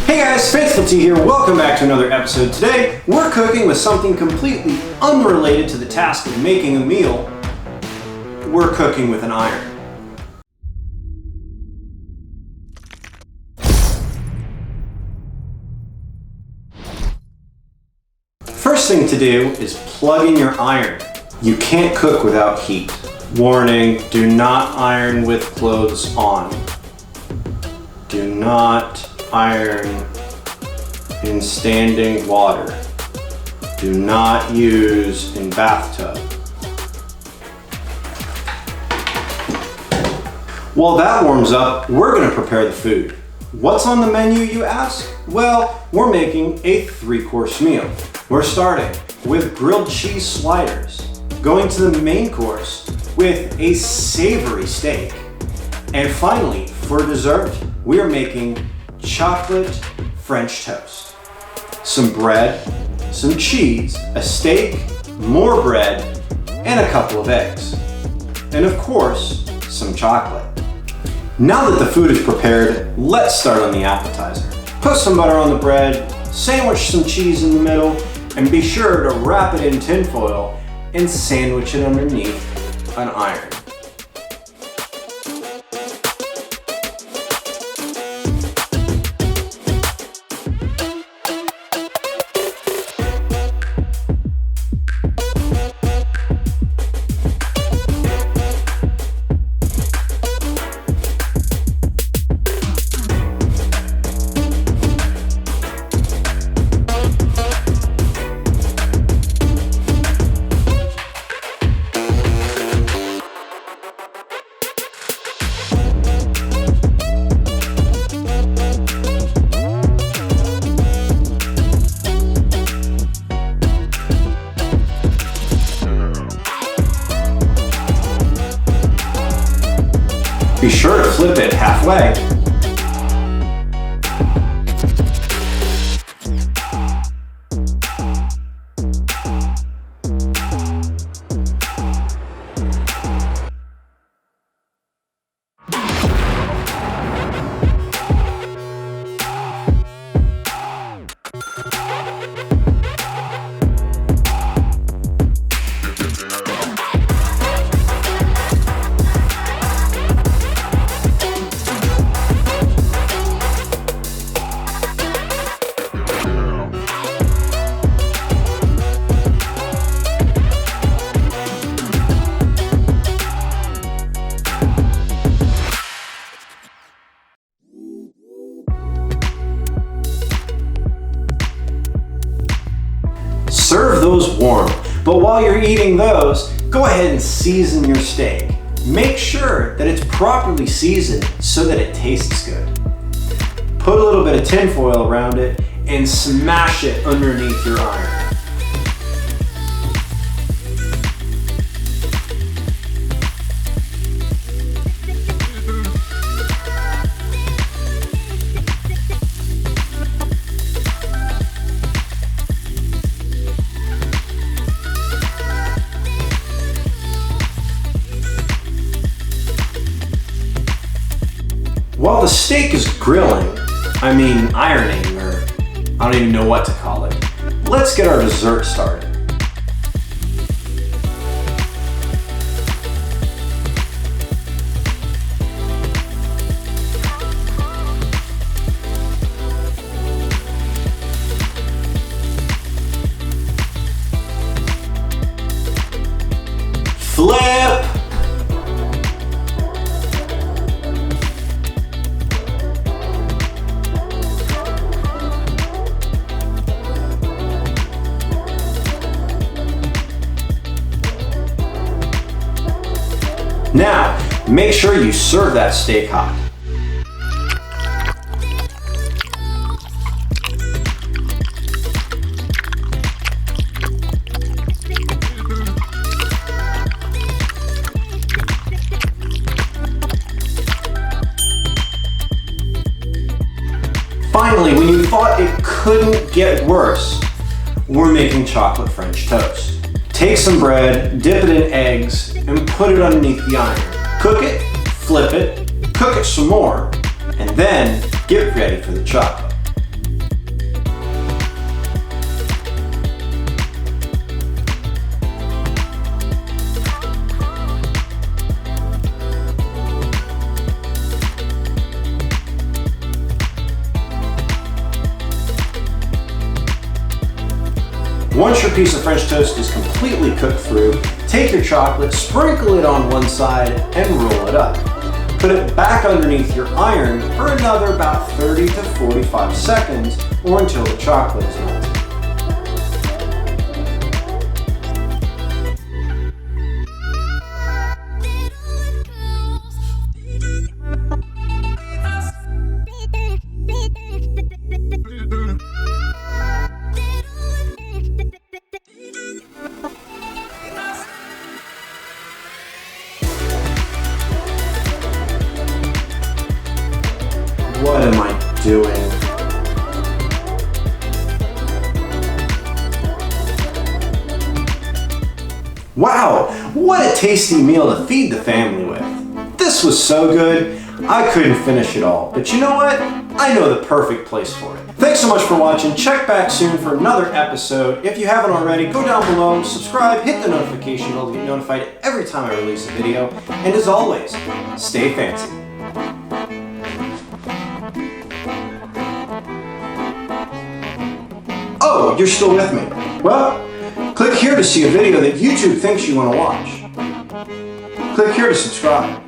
Hey guys, Fanciful here. Welcome back to another episode. Today, we're cooking with something completely unrelated to the task of making a meal. We're cooking with an iron. First thing to do is plug in your iron. You can't cook without heat. Warning, do not iron with clothes on. Do not iron in standing water. Do not use in bathtub. While that warms up, we're going to prepare the food. What's on the menu, you ask? Well, we're making a 3-course meal. We're starting with grilled cheese sliders, going to the main course with a savory steak, and finally, for dessert, we are making chocolate French toast. Some bread, some cheese, a steak, more bread, and a couple of eggs. And of course, some chocolate. Now that the food is prepared, let's start on the appetizer. Put some butter on the bread, sandwich some cheese in the middle, and be sure to wrap it in tin foil and sandwich it underneath an iron. Be sure to flip it halfway. Serve those warm, but while you're eating those, go ahead and season your steak. Make sure that it's properly seasoned so that it tastes good. Put a little bit of tin foil around it and smash it underneath your iron. While the steak is ironing, or I don't even know what to call it, let's get our dessert started. Flip! Now, make sure you serve that steak hot. Finally, when you thought it couldn't get worse, we're making chocolate French toast. Take some bread, dip it in eggs, and put it underneath the iron. Cook it, flip it, cook it some more, and then get ready for the chocolate. Once your piece of French toast is completely cooked through, take your chocolate, sprinkle it on one side, and roll it up. Put it back underneath your iron for another about 30 to 45 seconds or until the chocolate is melted. What am I doing? Wow, what a tasty meal to feed the family with. This was so good, I couldn't finish it all. But you know what? I know the perfect place for it. Thanks so much for watching. Check back soon for another episode. If you haven't already, go down below, subscribe, hit the notification bell to get notified every time I release a video. And as always, stay fancy. Oh, you're still with me. Well, click here to see a video that YouTube thinks you want to watch. Click here to subscribe.